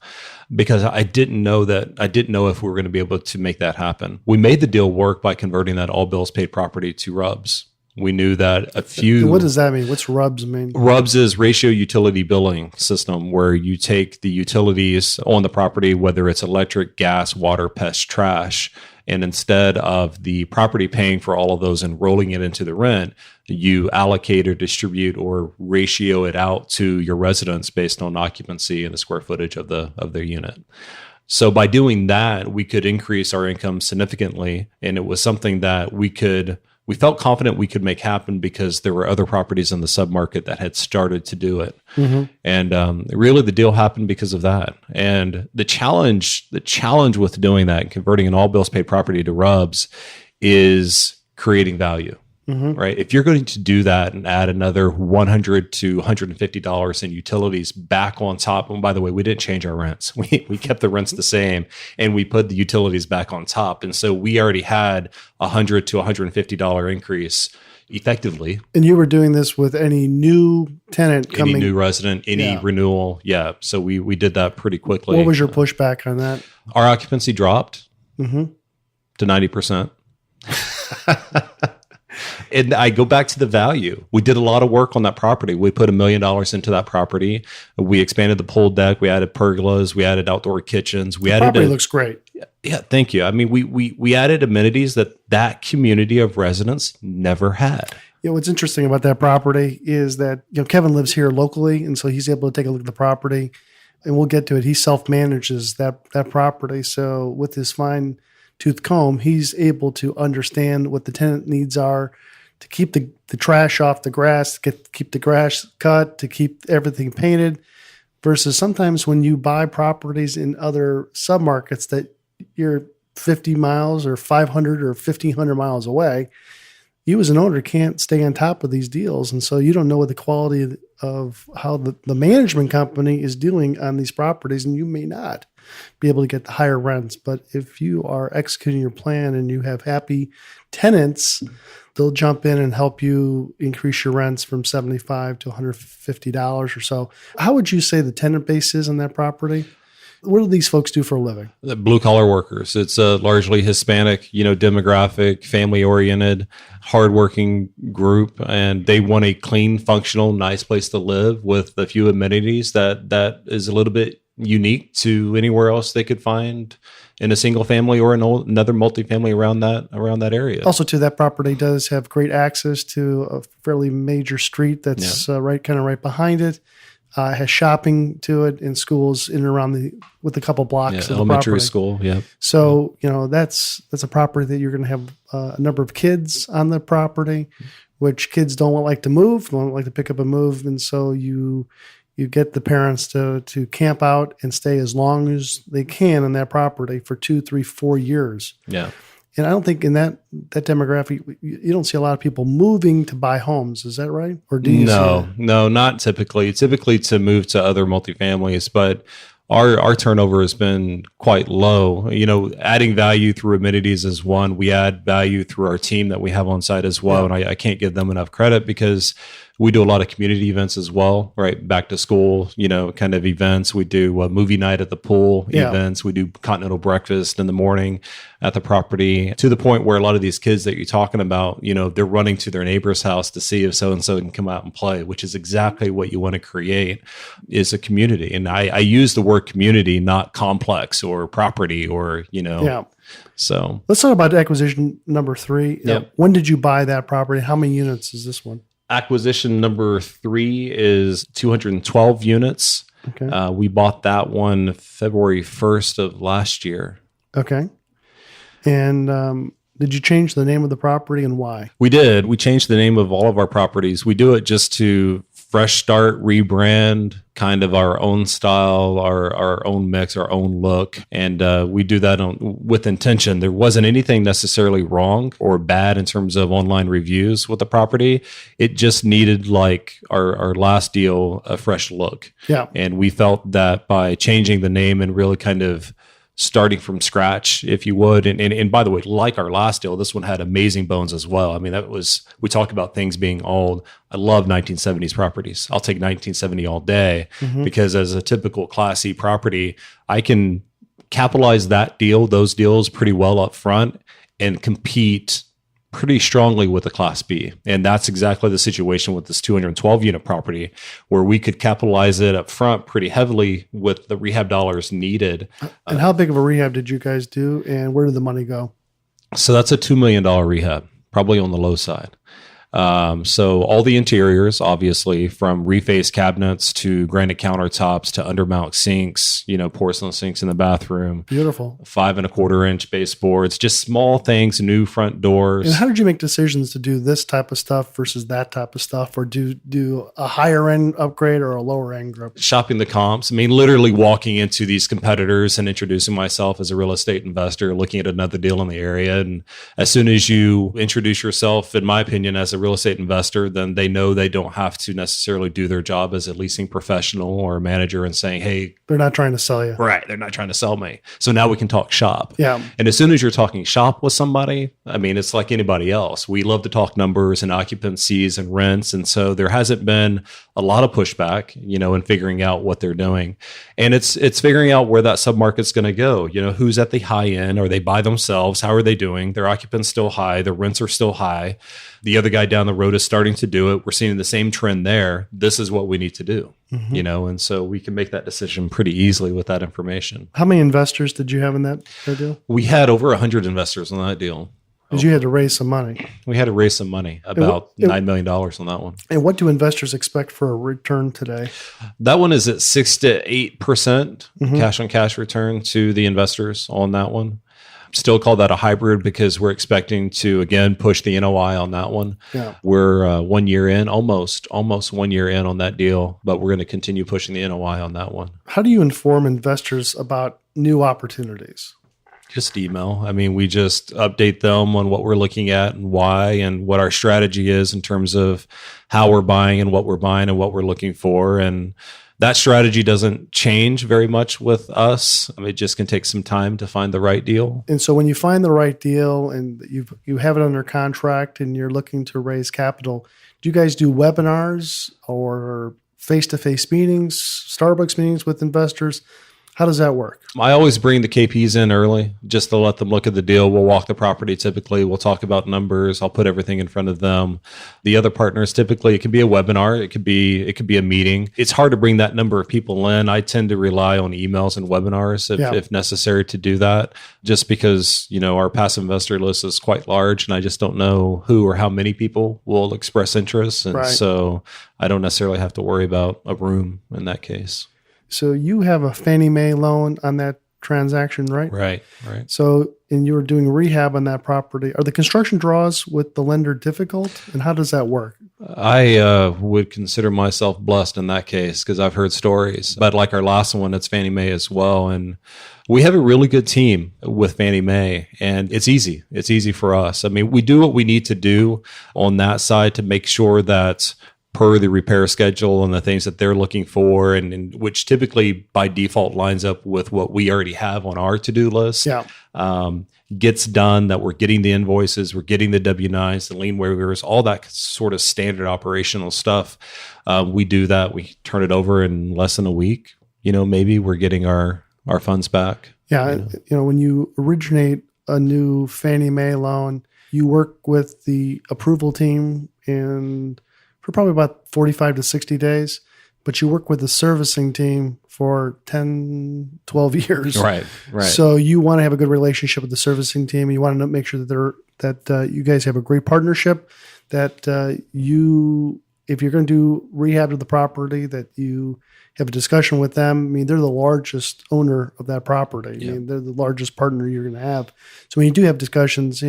because I didn't know if we were going to be able to make that happen. We made the deal work by converting that all bills paid property to RUBS. We knew that
What does that mean? What's RUBS mean?
RUBS is ratio utility billing system, where you take the utilities on the property, whether it's electric, gas, water, pest, trash, and instead of the property paying for all of those and rolling it into the rent, you allocate or distribute or ratio it out to your residents based on occupancy and the square footage of their unit. So by doing that, we could increase our income significantly, and it was something that we felt confident we could make happen, because there were other properties in the submarket that had started to do it. And really the deal happened because of that. And the challenge with doing that and converting an all bills paid property to RUBS is creating value. Right? If you're going to do that and add another $100 to $150 in utilities back on top, and by the way, we didn't change our rents. We kept the rents the same, and we put the utilities back on top. And so we already had $100 to $150 increase effectively.
And you were doing this with any new tenant coming?
Any new resident, any renewal. Yeah. So we did that pretty quickly.
What was your pushback on that?
Our occupancy dropped to 90%. And I go back to the value. We did a lot of work on that property. We put $1 million into that property. We expanded the pool deck. We added pergolas. We added outdoor kitchens.
The property looks great.
Yeah, thank you. I mean, we added amenities that community of residents never had.
What's interesting about that property is that Kevin lives here locally, and so he's able to take a look at the property, and we'll get to it. He self-manages that property. So with his fine tooth comb, he's able to understand what the tenant needs are to keep the trash off the grass, keep the grass cut, to keep everything painted, versus sometimes when you buy properties in other submarkets that you're 50 miles or 500 or 1,500 miles away, you as an owner can't stay on top of these deals. And so you don't know what the quality of how the management company is doing on these properties, and you may not be able to get the higher rents. But if you are executing your plan and you have happy tenants, they'll jump in and help you increase your rents from $75 to $150 or so. How would you say the tenant base is on that property? What do these folks do for a living?
The blue collar workers. It's a largely Hispanic, demographic, family oriented, hardworking group, and they want a clean, functional, nice place to live with a few amenities that is a little bit unique to anywhere else they could find in a single family or another multifamily around that area.
Also, too, that property does have great access to a fairly major street that's right behind it. has shopping to it and schools in and around with a couple blocks of the
elementary
property.
school. Yeah.
So, that's a property that you're going to have a number of kids on the property, which kids don't like to move, don't like to pick up and move. And so you get the parents to camp out and stay as long as they can on that property for 2, 3, 4 years.
Yeah.
And I don't think in that demographic, you don't see a lot of people moving to buy homes. Is that right? Or do you?
No, not typically. Typically to move to other multifamilies, but our turnover has been quite low. Adding value through amenities is one. We add value through our team that we have on site as well. Yeah. And I can't give them enough credit because we do a lot of community events as well, right? Back to school, kind of events. We do a movie night at the pool events. We do continental breakfast in the morning at the property, to the point where a lot of these kids that you're talking about, they're running to their neighbor's house to see if so-and-so can come out and play, which is exactly what you want to create, is a community. And I use the word community, not complex or property or,
Yeah.
So
let's talk about acquisition number 3.
Yep.
When did you buy that property? How many units is this one?
Acquisition number 3 is 212 units.
Okay.
We bought that one February 1st of last year.
Okay. And did you change the name of the property and why?
We did. We changed the name of all of our properties. We do it just to fresh start, rebrand, kind of our own style, our own mix, our own look. And we do that with intention. There wasn't anything necessarily wrong or bad in terms of online reviews with the property. It just needed, like our last deal, a fresh look.
Yeah.
And we felt that by changing the name and really kind of starting from scratch, if you would. And by the way, like our last deal, this one had amazing bones as well. I mean, we talk about things being old. I love 1970s properties. I'll take 1970 all day because as a typical Class C property, I can capitalize those deals pretty well up front and compete pretty strongly with the Class B. And that's exactly the situation with this 212 unit property, where we could capitalize it up front pretty heavily with the rehab dollars needed.
And how big of a rehab did you guys do, and where did the money go?
So that's a $2 million rehab, probably on the low side. So all the interiors, obviously, from reface cabinets to granite countertops to undermount sinks, porcelain sinks in the bathroom.
Beautiful.
5 1/4-inch baseboards, just small things, new front doors.
And how did you make decisions to do this type of stuff versus that type of stuff, or do a higher end upgrade or a lower end upgrade?
Shopping the comps. I mean, literally walking into these competitors and introducing myself as a real estate investor, looking at another deal in the area. And as soon as you introduce yourself, in my opinion, as a real estate investor, then they know they don't have to necessarily do their job as a leasing professional or a manager and saying, hey,
they're not trying to sell you.
Right. They're not trying to sell me. So now we can talk shop.
Yeah.
And as soon as you're talking shop with somebody, I mean, it's like anybody else. We love to talk numbers and occupancies and rents. And so there hasn't been a lot of pushback, in figuring out what they're doing. And it's figuring out where that submarket's going to go. Who's at the high end? Are they by themselves? How are they doing? Their occupants still high. Their rents are still high. The other guy down the road is starting to do it. We're seeing the same trend there. This is what we need to do, and so we can make that decision pretty easily with that information.
How many investors did you have in that deal?
We had over 100 investors on that deal.
Because you had to raise some money.
We had to raise some money, about $9 million on that one.
And what do investors expect for a return today?
That one is at 6 to 8% cash on cash return to the investors on that one. Still call that a hybrid because we're expecting to, again, push the NOI on that one.
Yeah.
We're 1 year in, almost 1 year in on that deal, but we're going to continue pushing the NOI on that one.
How do you inform investors about new opportunities?
Just email. I mean, we just update them on what we're looking at and why and what our strategy is in terms of how we're buying and what we're looking for. And that strategy doesn't change very much with us. It just can take some time to find the right deal.
And so when you find the right deal and you have it under contract and you're looking to raise capital, do you guys do webinars or face-to-face meetings, Starbucks meetings with investors? How does that work?
I always bring the KPs in early just to let them look at the deal. We'll walk the property typically. We'll talk about numbers. I'll put everything in front of them. The other partners, typically, it could be a webinar. It could be a meeting. It's hard to bring that number of people in. I tend to rely on emails and webinars if necessary to do that, just because, our passive investor list is quite large and I just don't know who or how many people will express interest. And so I don't necessarily have to worry about a room in that case.
So you have a Fannie Mae loan on that transaction, right?
Right.
So, and you were doing rehab on that property. Are the construction draws with the lender difficult? And how does that work?
I would consider myself blessed in that case because I've heard stories. But like our last one, it's Fannie Mae as well. And we have a really good team with Fannie Mae, and it's easy. It's easy for us. I mean, we do what we need to do on that side to make sure that per the repair schedule and the things that they're looking for, and which typically by default lines up with what we already have on our to-do list, gets done, that we're getting the invoices, we're getting the W-9s, the lien waivers, all that sort of standard operational stuff. We do that. We turn it over in less than a week. Maybe we're getting our funds back.
Yeah. When you originate a new Fannie Mae loan, you work with the approval team for probably about 45 to 60 days, but you work with the servicing team for 10, 12 years.
Right.
So you want to have a good relationship with the servicing team. You want to make sure that you guys have a great partnership, that if you're going to do rehab to the property, that you have a discussion with them. I mean, they're the largest owner of that property.
Yeah.
I mean, they're the largest partner you're going to have. So when you do have discussions,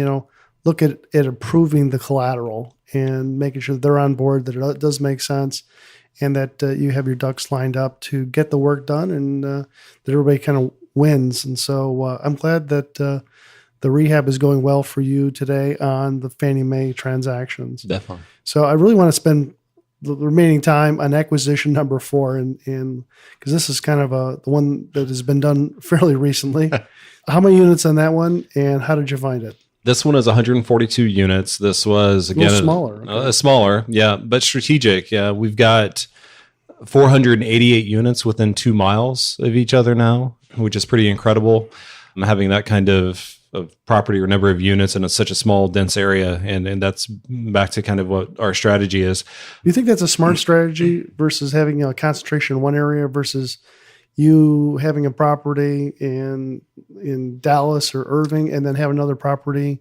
look at approving the collateral and making sure that they're on board, that it does make sense, and that you have your ducks lined up to get the work done, and that everybody kind of wins. And so I'm glad that the rehab is going well for you today on the Fannie Mae transactions.
Definitely.
So I really want to spend the remaining time on acquisition number 4, and because this is kind of the one that has been done fairly recently. How many units on that one, and how did you find it?
This one is 142 units. This was, again,
smaller.
Smaller, yeah, but strategic. Yeah, we've got 488 units within 2 miles of each other now, which is pretty incredible. Having that kind of property or number of units in such a small, dense area, and that's back to kind of what our strategy is.
Do you think that's a smart strategy versus having a concentration in one area versus you having a property in Dallas or Irving and then have another property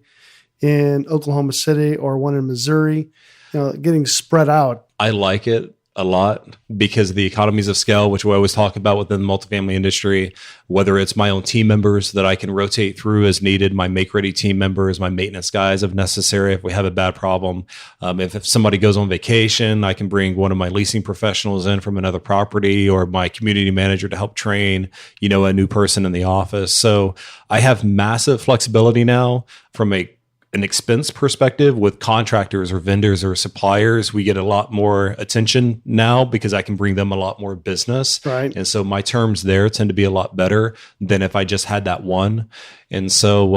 in Oklahoma City or one in Missouri, getting spread out?
I like it a lot because of the economies of scale, which we always talk about within the multifamily industry, whether it's my own team members that I can rotate through as needed, my make-ready team members, my maintenance guys if necessary, if we have a bad problem. If somebody goes on vacation, I can bring one of my leasing professionals in from another property or my community manager to help train, a new person in the office. So I have massive flexibility now from an expense perspective with contractors or vendors or suppliers. We get a lot more attention now because I can bring them a lot more business.
Right.
And so my terms there tend to be a lot better than if I just had that one. And so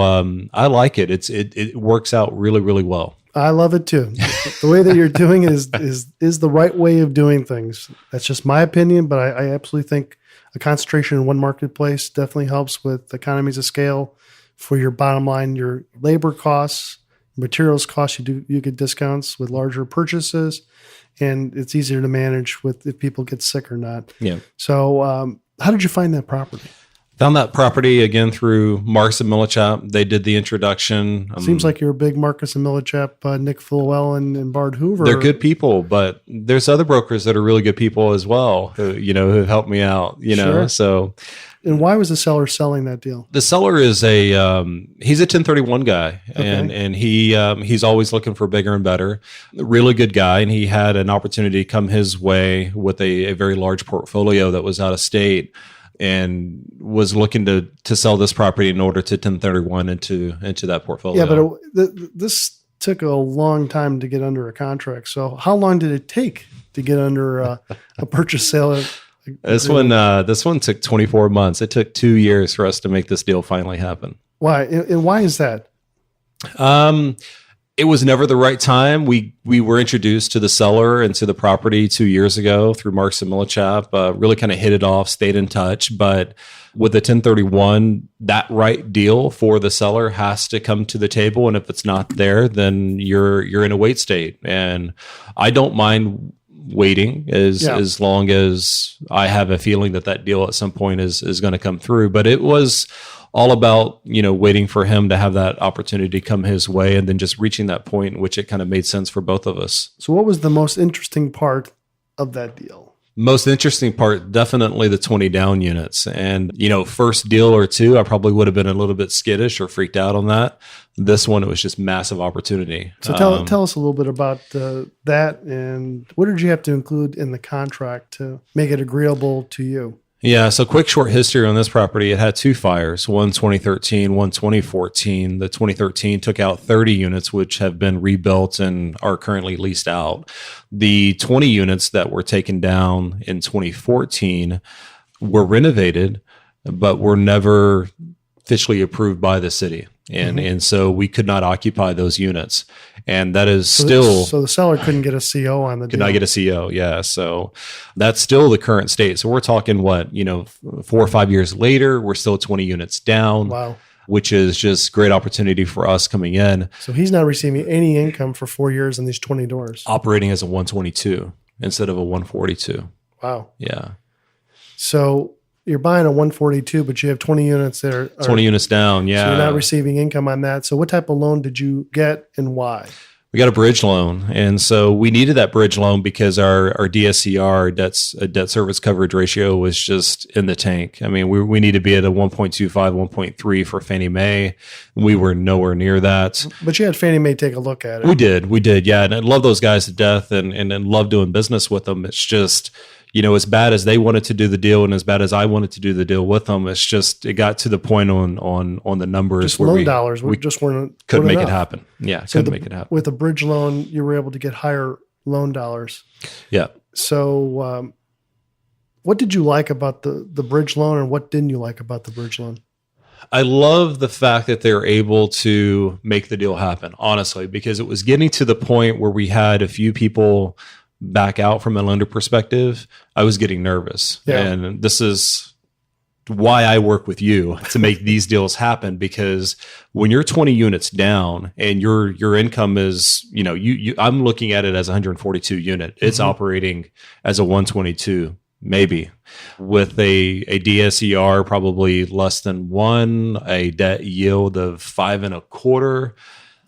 I like it. It works out really, really well.
I love it too. The way that you're doing it is the right way of doing things. That's just my opinion, but I absolutely think a concentration in one marketplace definitely helps with economies of scale. For your bottom line, your labor costs, materials costs, you get discounts with larger purchases, and it's easier to manage if people get sick or not.
Yeah.
So how did you find that property?
Found that property again through Marcus and Millichap. They did the introduction.
Seems like you're a big Marcus and Millichap, Nick Llewellyn and Bard Hoover.
They're good people, but there's other brokers that are really good people as well who have helped me out,
Sure.
So.
And why was the seller selling that deal?
The seller is he's a 1031 guy, and he's always looking for bigger and better. Really good guy, and he had an opportunity come his way with a very large portfolio that was out of state, and was looking to sell this property in order to 1031 into that portfolio.
Yeah, but this took a long time to get under a contract. So how long did it take to get under a purchase sale?
This one took 24 months. It took 2 years for us to make this deal finally happen.
Why? And why is that?
It was never the right time. We were introduced to the seller and to the property 2 years ago through Marks and Millichap. Really kind of hit it off, stayed in touch. But with the 1031, that right deal for the seller has to come to the table. And if it's not there, then you're in a wait state. And I don't mind waiting as long as I have a feeling that deal at some point is going to come through. But it was all about, waiting for him to have that opportunity come his way and then just reaching that point in which it kind of made sense for both of us.
So what was the most interesting part of that deal?
Most interesting part, definitely the 20 down units. And, first deal or two, I probably would have been a little bit skittish or freaked out on that. This one, it was just massive opportunity.
So tell us a little bit about that, and what did you have to include in the contract to make it agreeable to you?
Yeah, so quick short history on this property. It had two fires, one 2013, one 2014. The 2013 took out 30 units, which have been rebuilt and are currently leased out. The 20 units that were taken down in 2014 were renovated, but were never officially approved by the city. And so we could not occupy those units. And that is so
the seller couldn't get a CO on the deal.
Could not get a CO, yeah. So that's still the current state. So we're talking 4 or 5 years later, we're still 20 units down.
Wow.
Which is just great opportunity for us coming in.
So he's not receiving any income for 4 years in these 20 doors.
Operating as a 122 instead of a 142.
Wow.
Yeah.
So you're buying a 142, but you have 20 units that are
20 units down. Yeah.
So you're not receiving income on that. So what type of loan did you get and why?
We got a bridge loan. And so we needed that bridge loan because our DSCR, debt service coverage ratio, was just in the tank. I mean, we need to be at a 1.25, 1.3 for Fannie Mae. We were nowhere near that.
But you had Fannie Mae take a look at it.
We did. Yeah. And I love those guys to death and love doing business with them. It's just, as bad as they wanted to do the deal and as bad as I wanted to do the deal with them, it's just, it got to the point on the numbers
just
where
loan dollars. We just couldn't
make it happen. Yeah. Couldn't make it happen.
With a bridge loan, you were able to get higher loan dollars.
Yeah.
So, what did you like about the bridge loan, and what didn't you like about the bridge loan?
I love the fact that they're able to make the deal happen, honestly, because it was getting to the point where we had a few people back out from a lender perspective. I was getting nervous. Yeah. And this is why I work with you to make these deals happen, because when you're 20 units down and your income is, I'm looking at it as a 142 unit. It's operating as a 122, maybe, with a DSCR probably less than 1, a debt yield of 5.25.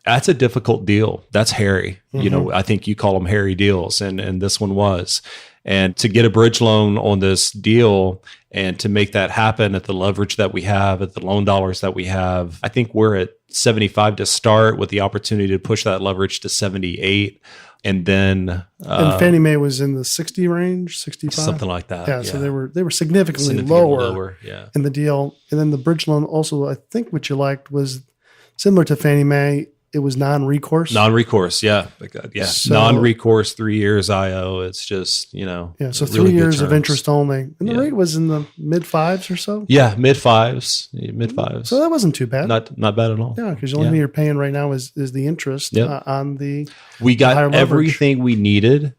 That's a difficult deal. That's hairy. I think you call them hairy deals, and this one was. And to get a bridge loan on this deal and to make that happen at the leverage that we have, at the loan dollars that we have, I think we're at 75 to start, with the opportunity to push that leverage to 78. And then
and Fannie Mae was in the 60 range, 65,
something like that.
Yeah, so they were significantly lower
yeah,
in the deal. And then the bridge loan also, I think what you liked was similar to Fannie Mae. It was non-recourse.
Non-recourse, yeah. Yeah. So, non-recourse, 3 years IO. It's just,
Yeah, so really 3 years of interest only. And the rate was in the mid-5s or so?
Yeah, mid-5s. Mid-5s.
So that wasn't too bad.
Not bad at all.
Yeah, because the only thing you're paying right now is the interest on the
We got everything we needed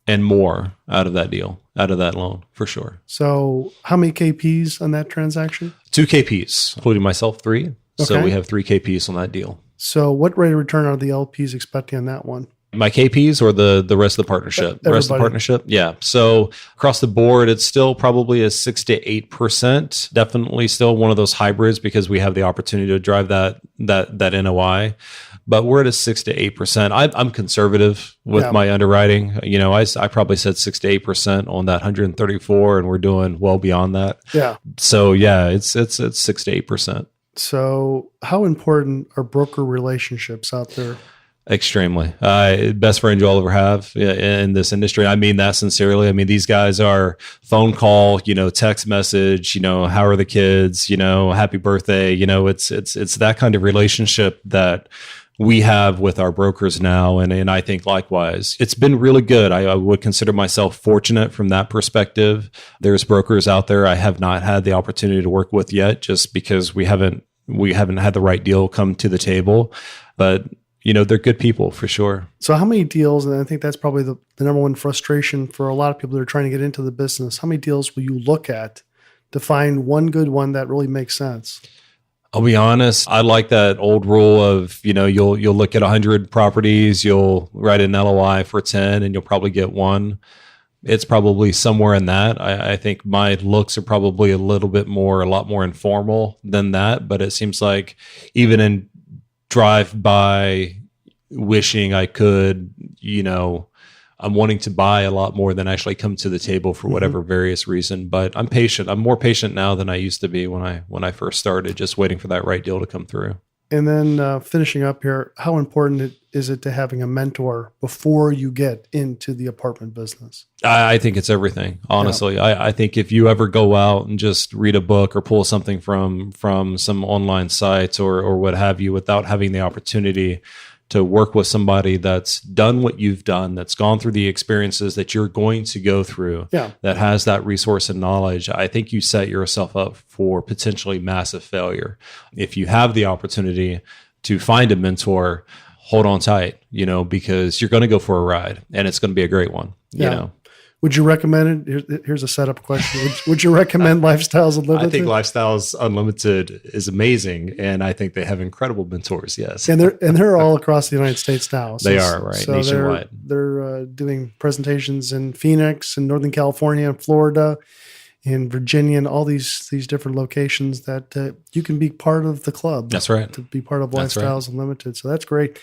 and more out of that deal, out of that loan, for sure.
So how many KPs on that transaction?
2 KPs, including myself, 3. Okay. So we have 3 KPs on that deal.
So what rate of return are the LPs expecting on that one?
My KPs or the rest of the partnership? The rest of the partnership? Yeah. So across the board, it's still probably a 6 to 8%. Definitely still one of those hybrids because we have the opportunity to drive that NOI. But we're at a 6 to 8%. I'm conservative with my underwriting. I probably said 6 to 8% on that 134, and we're doing well beyond that.
Yeah.
So yeah, it's 6 to 8%.
So how important are broker relationships out there?
Extremely. Best friend you'll ever have in this industry. I mean that sincerely. I mean, these guys are phone call, text message, how are the kids, happy birthday. It's that kind of relationship that we have with our brokers now. And I think likewise, it's been really good. I would consider myself fortunate from that perspective. There's brokers out there I have not had the opportunity to work with yet, just because we haven't had the right deal come to the table. But they're good people for sure.
So how many deals, and I think that's probably the number one frustration for a lot of people that are trying to get into the business, how many deals will you look at to find one good one that really makes sense?
I'll be honest, I like that old rule of, you'll look at 100 properties, you'll write an LOI for 10, and you'll probably get one. It's probably somewhere in that. I think my looks are probably a lot more informal than that, but it seems like even in drive-by wishing I could, I'm wanting to buy a lot more than actually come to the table for whatever various reason. But I'm patient. I'm more patient now than I used to be when I first started, just waiting for that right deal to come through.
And then finishing up here, how important is it to having a mentor before you get into the apartment business?
I think it's everything, honestly. Yeah. I think if you ever go out and just read a book or pull something from some online sites or what have you, without having the opportunity to work with somebody that's done what you've done, that's gone through the experiences that you're going to go through, that has that resource and knowledge, I think you set yourself up for potentially massive failure. If you have the opportunity to find a mentor, hold on tight, because you're going to go for a ride and it's going to be a great one,
Would you recommend it? Here's a setup question. Would you recommend Lifestyles Unlimited?
I think Lifestyles Unlimited is amazing, and I think they have incredible mentors. Yes,
and they're all across the United States now.
They are, right,
so
nationwide.
They're doing presentations in Phoenix, and Northern California, and Florida, in Virginia, and all these different locations that you can be part of the club.
That's right.
To be part of Lifestyles Unlimited. So that's great.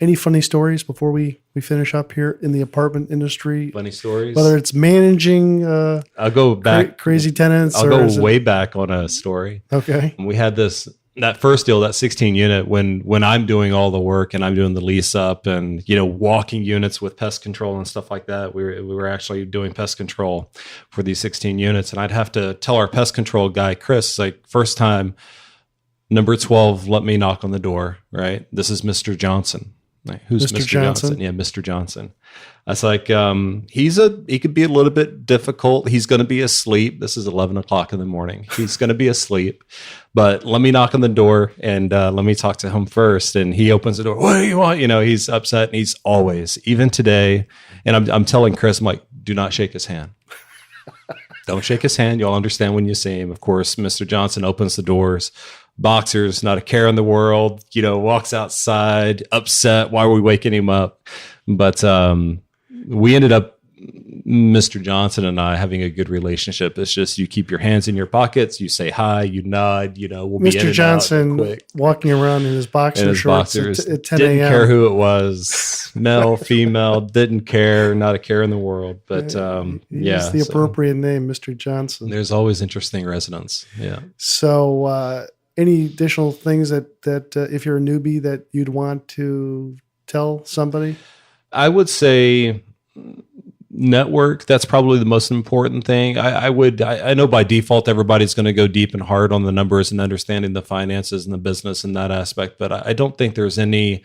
Any funny stories before we finish up here in the apartment industry?
Funny stories?
Whether it's managing
I'll go back.
Crazy tenants.
I'll go way back on a story.
Okay.
We had that first deal, that 16 unit, when I'm doing all the work and I'm doing the lease up and, walking units with pest control and stuff like that. We were actually doing pest control for these 16 units. And I'd have to tell our pest control guy, Chris, like, first time, number 12, let me knock on the door, right? This is Mr. Johnson. Like, who's Mr. Johnson? Yeah, Mr. Johnson. I was like, he could be a little bit difficult. He's going to be asleep. This is 11 o'clock in the morning. He's going to be asleep, but let me knock on the door and let me talk to him first. And he opens the door. What do you want? He's upset, and he's always, even today. And I'm telling Chris, I'm like, do not shake his hand. Don't shake his hand. You'll understand when you see him. Of course, Mr. Johnson opens the doors. Boxers, not a care in the world, walks outside, upset. Why were we waking him up? But we ended up, Mr. Johnson and I, having a good relationship. It's just you keep your hands in your pockets, you say hi, you nod, we'll be in
Mr.
and
Johnson
out quick.
Walking around in his boxer shorts at 10 a.m.
Didn't care who it was, male, female, didn't care, not a care in the world. But
It's the appropriate name, Mr. Johnson.
There's always interesting residents. Yeah.
So, any additional things that if you're a newbie that you'd want to tell somebody?
I would say network. That's probably the most important thing. I know by default everybody's going to go deep and hard on the numbers and understanding the finances and the business in that aspect, but I don't think there's any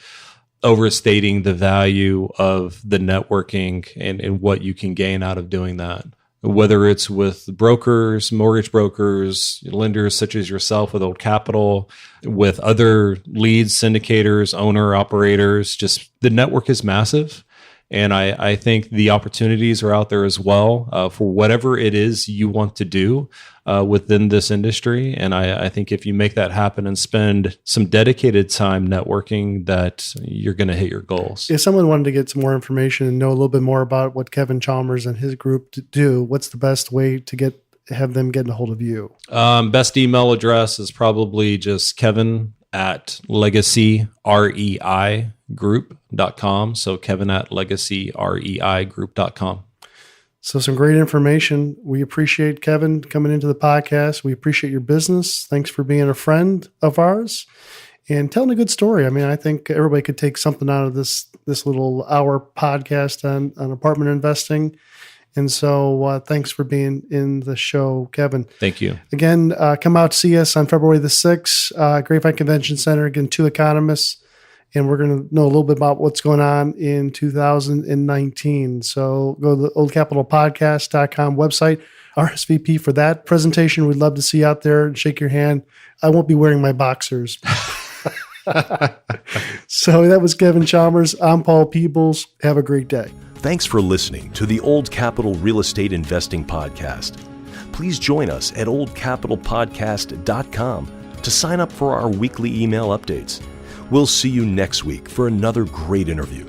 overstating the value of the networking and what you can gain out of doing that. Whether it's with brokers, mortgage brokers, lenders such as yourself with Old Capital, with other leads, syndicators, owner operators, just the network is massive. And I think the opportunities are out there as well for whatever it is you want to do within this industry. And I think if you make that happen and spend some dedicated time networking, that you're going to hit your goals.
If someone wanted to get some more information and know a little bit more about what Kevin Chalmers and his group do, what's the best way to have them get a hold of you?
Best email address is probably just Kevin@legacyreigroup.com. So Kevin@legacyreigroup.com.
So some great information. We appreciate Kevin coming into the podcast. We appreciate your business. Thanks for being a friend of ours and telling a good story. I mean, I think everybody could take something out of this little hour podcast on apartment investing. And so thanks for being in the show, Kevin.
Thank you.
Again, come out, see us on February the 6th, Grapevine Convention Center. Again, 2 economists. And we're going to know a little bit about what's going on in 2019. So go to the oldcapitalpodcast.com website, RSVP for that presentation. We'd love to see you out there and shake your hand. I won't be wearing my boxers. So that was Kevin Chalmers. I'm Paul Peebles. Have a great day.
Thanks for listening to the Old Capital Real Estate Investing Podcast. Please join us at oldcapitalpodcast.com to sign up for our weekly email updates. We'll see you next week for another great interview.